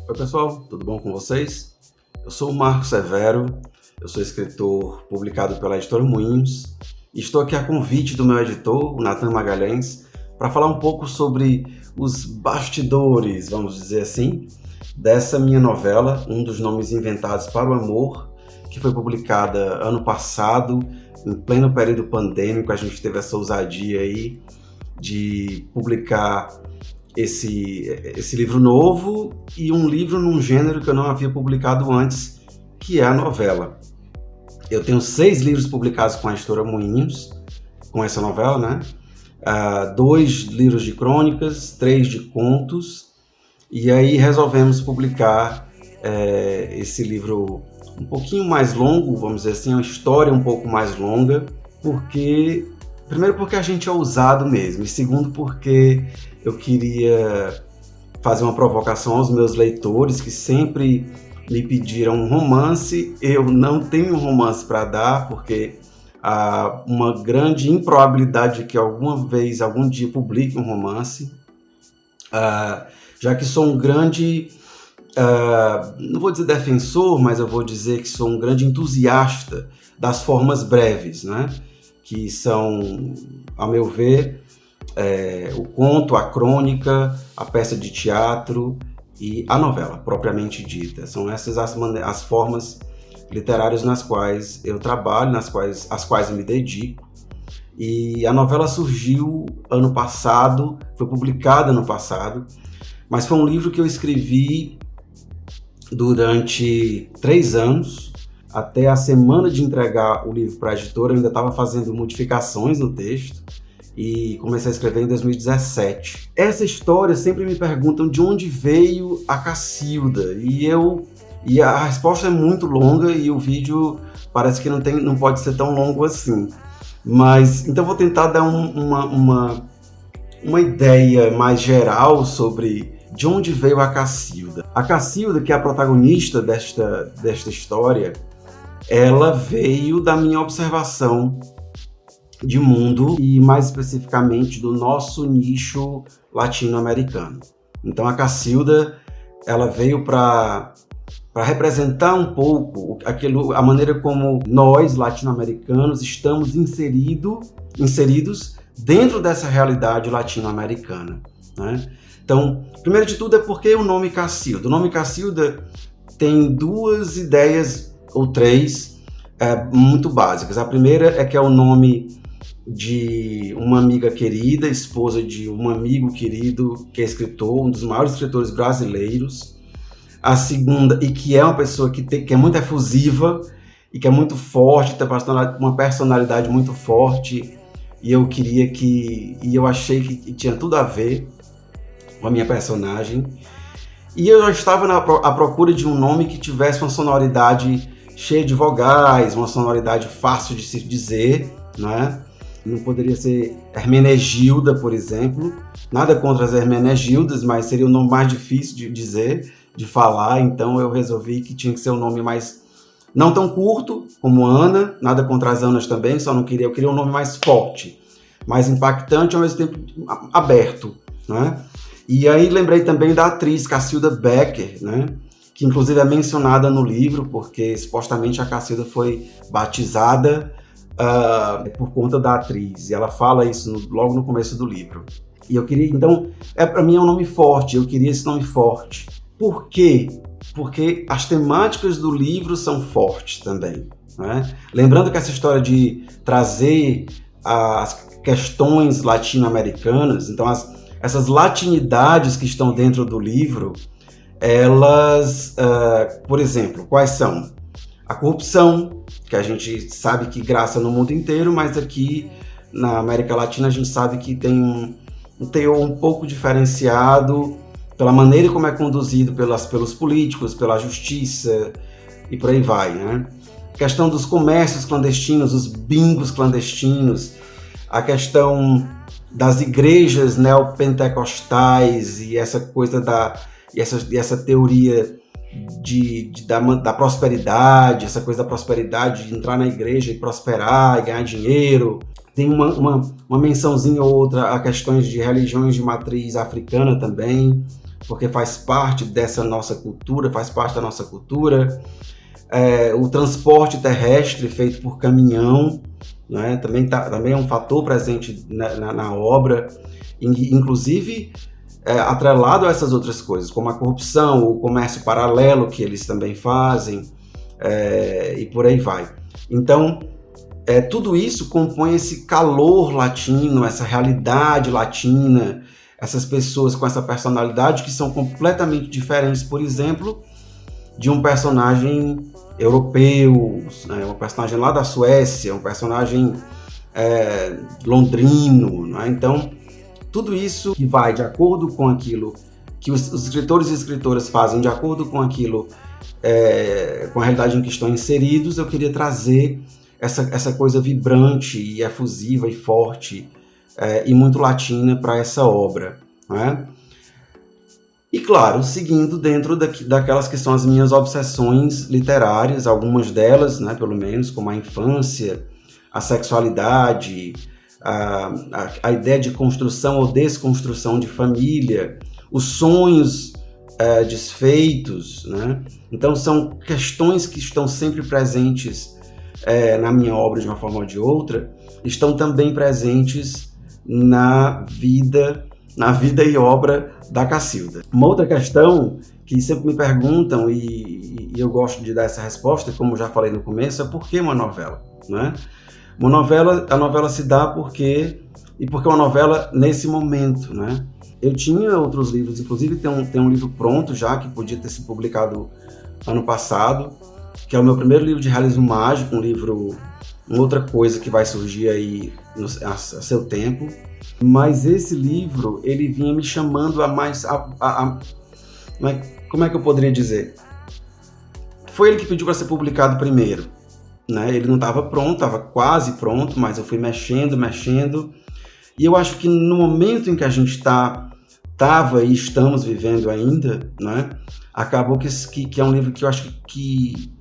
Oi pessoal, tudo bom com vocês? Eu sou o Marco Severo, eu sou escritor publicado pela editora Moinhos e estou aqui a convite do meu editor, o Nathan Magalhães, para falar um pouco sobre os bastidores, vamos dizer assim, dessa minha novela, Um dos Nomes Inventados para o Amor, que foi publicada ano passado, em pleno período pandêmico. A gente teve essa ousadia aí de publicar esse livro novo e um livro num gênero que eu não havia publicado antes, que é a novela. Eu tenho 6 livros publicados com a editora Moinhos, com essa novela, né? 2 livros de crônicas, 3 de contos, e aí resolvemos publicar esse livro um pouquinho mais longo, vamos dizer assim, uma história um pouco mais longa, primeiro porque a gente é ousado mesmo, e segundo porque eu queria fazer uma provocação aos meus leitores que sempre me pediram um romance. Eu não tenho um romance para dar, porque há uma grande improbabilidade de que algum dia publique um romance, já que sou um grande, não vou dizer defensor, mas eu vou dizer que sou um grande entusiasta das formas breves, né? Que são, a meu ver, o conto, a crônica, a peça de teatro e a novela, propriamente dita. São essas as formas literárias nas quais eu trabalho, às quais eu me dedico. E a novela surgiu ano passado, foi publicada ano passado, mas foi um livro que eu escrevi durante 3 anos. Até a semana de entregar o livro para a editora, eu ainda estava fazendo modificações no texto e comecei a escrever em 2017. Essa história sempre me perguntam de onde veio a Cacilda, e a resposta é muito longa e o vídeo parece que não pode ser tão longo assim. Mas então vou tentar dar uma ideia mais geral sobre de onde veio a Cacilda. A Cacilda, que é a protagonista desta história, ela veio da minha observação de mundo e mais especificamente do nosso nicho latino-americano. Então a Cacilda, ela veio para representar um pouco a maneira como nós latino-americanos estamos inseridos dentro dessa realidade latino-americana, né? Então, primeiro de tudo é porque o nome Cacilda. O nome Cacilda tem 2 ideias ou 3 muito básicas. A primeira é que é o nome de uma amiga querida, esposa de um amigo querido que é escritor, um dos maiores escritores brasileiros. A segunda, e que é uma pessoa que é muito efusiva e que é muito forte, tem uma personalidade muito forte, e eu achei que tinha tudo a ver com a minha personagem. E eu já estava à procura de um nome que tivesse uma sonoridade cheia de vogais, uma sonoridade fácil de se dizer, né? Não poderia ser Hermenegilda, por exemplo. Nada contra as Hermenegildas, mas seria o nome mais difícil de dizer, de falar. Então eu resolvi que tinha que ser um nome mais, não tão curto como Ana, nada contra as Anas também, eu queria um nome mais forte, mais impactante, ao mesmo tempo aberto, né? E aí lembrei também da atriz Cacilda Becker, né? Que inclusive é mencionada no livro, porque supostamente a Cacilda foi batizada por conta da atriz, e ela fala isso logo no começo do livro. E eu queria, então, para mim é um nome forte, eu queria esse nome forte. Por quê? Porque as temáticas do livro são fortes também, né? Lembrando que essa história de trazer as questões latino-americanas, então essas latinidades que estão dentro do livro, elas, por exemplo, quais são? A corrupção, que a gente sabe que graça no mundo inteiro, mas aqui na América Latina a gente sabe que tem um teor um pouco diferenciado pela maneira como é conduzido pelos políticos, pela justiça e por aí vai, né? A questão dos comércios clandestinos, os bingos clandestinos, a questão das igrejas neopentecostais e essa coisa essa teoria da prosperidade, essa coisa da prosperidade de entrar na igreja e prosperar e ganhar dinheiro. Tem uma mençãozinha ou outra a questões de religiões de matriz africana também, porque faz parte dessa nossa cultura, faz parte da nossa cultura. O transporte terrestre feito por caminhão, né, também é um fator presente na obra, inclusive atrelado a essas outras coisas, como a corrupção, o comércio paralelo que eles também fazem, e por aí vai. Então, tudo isso compõe esse calor latino, essa realidade latina, essas pessoas com essa personalidade que são completamente diferentes, por exemplo, de um personagem europeu, um personagem lá da Suécia, um personagem londrino, né? Então, tudo isso que vai de acordo com aquilo que os escritores e escritoras fazem, de acordo com aquilo, com a realidade em que estão inseridos, eu queria trazer essa coisa vibrante e efusiva e forte e muito latina para essa obra, né? E claro, seguindo dentro daquelas que são as minhas obsessões literárias, algumas delas, né, pelo menos, como a infância, a sexualidade, a ideia de construção ou desconstrução de família, os sonhos desfeitos, né? Então são questões que estão sempre presentes na minha obra de uma forma ou de outra, estão também presentes na vida e obra da Cacilda. Uma outra questão que sempre me perguntam, e eu gosto de dar essa resposta, como já falei no começo, é por que uma novela, né? A novela se dá porque uma novela nesse momento, né? Eu tinha outros livros, inclusive tem um livro pronto já, que podia ter sido publicado ano passado, que é o meu primeiro livro de realismo mágico, uma outra coisa que vai surgir aí a seu tempo. Mas esse livro, ele vinha me chamando a mais... como é que eu poderia dizer? Foi ele que pediu para ser publicado primeiro, né? Ele não estava pronto, estava quase pronto, mas eu fui mexendo. E eu acho que no momento em que a gente estava e estamos vivendo ainda, né? Acabou que é um livro que eu acho que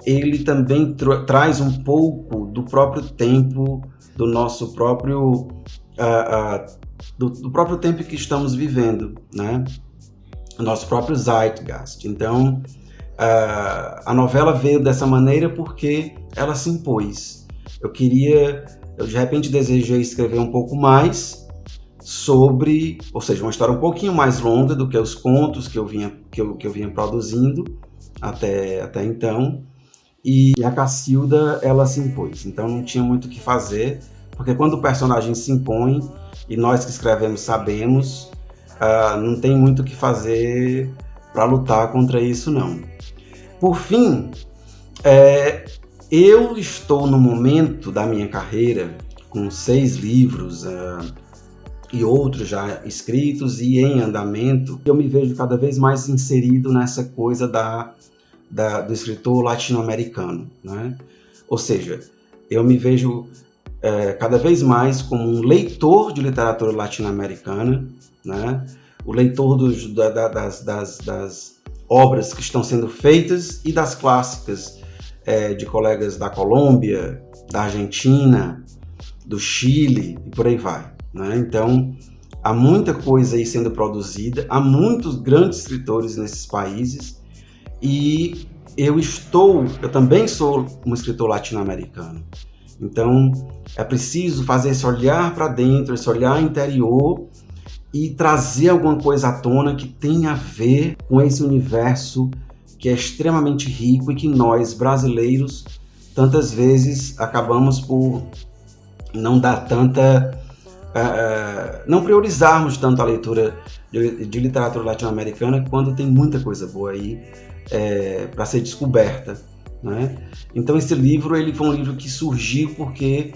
ele também traz um pouco do próprio tempo, do nosso próprio... do próprio tempo que estamos vivendo, né? O nosso próprio Zeitgeist. Então, a novela veio dessa maneira porque ela se impôs. Eu de repente desejei escrever um pouco mais sobre, ou seja, uma história um pouquinho mais longa do que os contos que eu vinha produzindo até então. E a Cacilda, ela se impôs. Então não tinha muito o que fazer, porque quando o personagem se impõe, e nós que escrevemos sabemos, não tem muito o que fazer para lutar contra isso, não. Por fim, eu estou no momento da minha carreira, com 6 livros e outros já escritos e em andamento, eu me vejo cada vez mais inserido nessa coisa do escritor latino-americano, né? Ou seja, eu me vejo cada vez mais como um leitor de literatura latino-americana, né? O leitor das obras que estão sendo feitas e das clássicas de colegas da Colômbia, da Argentina, do Chile e por aí vai, né? Então, há muita coisa aí sendo produzida, há muitos grandes escritores nesses países, e eu também sou um escritor latino-americano. Então, é preciso fazer esse olhar para dentro, esse olhar interior e trazer alguma coisa à tona que tenha a ver com esse universo que é extremamente rico e que nós, brasileiros, tantas vezes acabamos por não dar não priorizarmos tanto a leitura de literatura latino-americana quando tem muita coisa boa aí para ser descoberta, né? Então esse livro ele foi um livro que surgiu porque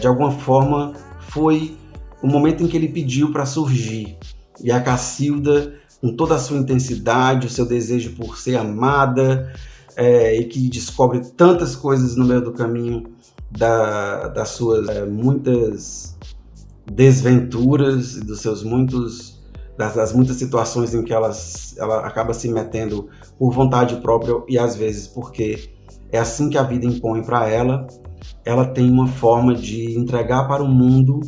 de alguma forma foi o momento em que ele pediu para surgir, e a Cacilda, com toda a sua intensidade, o seu desejo por ser amada, e que descobre tantas coisas no meio do caminho das suas muitas desventuras, das muitas situações em que ela acaba se metendo por vontade própria e às vezes porque é assim que a vida impõe para ela. Ela tem uma forma de entregar para o mundo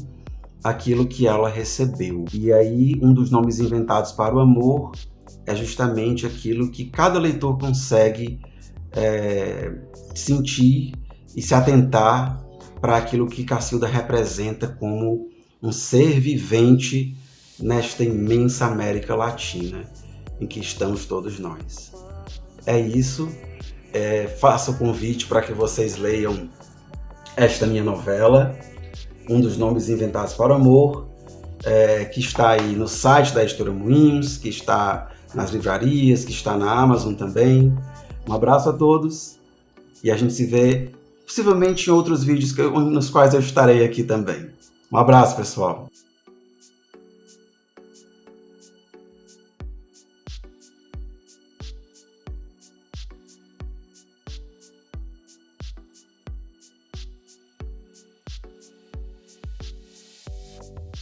aquilo que ela recebeu. E aí, um dos nomes inventados para o amor é justamente aquilo que cada leitor consegue sentir e se atentar para aquilo que Cacilda representa como um ser vivente nesta imensa América Latina em que estamos todos nós. É isso. Faço o convite para que vocês leiam esta minha novela, Um dos Nomes Inventados para o Amor, que está aí no site da Editora Moinhos, que está nas livrarias, que está na Amazon também. Um abraço a todos e a gente se vê possivelmente em outros vídeos nos quais eu estarei aqui também. Um abraço, pessoal!